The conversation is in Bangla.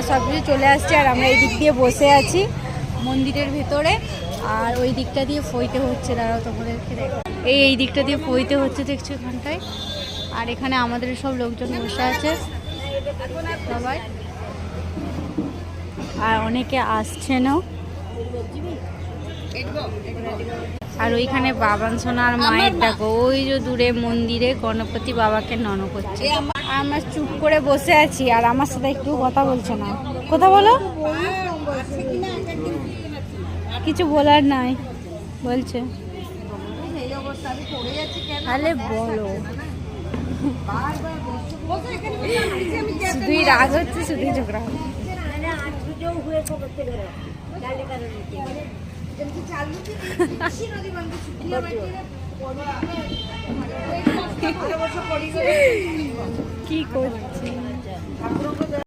সব কিছু চলে আসছে। আর আমরা এই দিক দিয়ে বসে আছি মন্দিরের ভেতরে, আর ওই দিকটা দিয়ে ফইতে হচ্ছে। দাঁড়াও তোমাদেরকে দেখো, এই দিকটা দিয়ে ফইতে হচ্ছে দেখছো এখানটায়। আর এখানে আমাদের সব লোকজন বসে আছে সবাই, আর অনেকে আসছেনও। আর ওইখানে বাবান সোনার মায়ের দেখো, ওই যে দূরে মন্দিরে গণপতি বাবাকে নন করছে। আমরা চুপ করে বসে আছি, আর আমার সাথে একটু কথা বলছে না। কথা বলো, কিছু বলার নাই বলছে। তাহলে বলো, শুধুই রাগ হচ্ছে, শুধুই ঝগড়া হচ্ছে। কি করছি।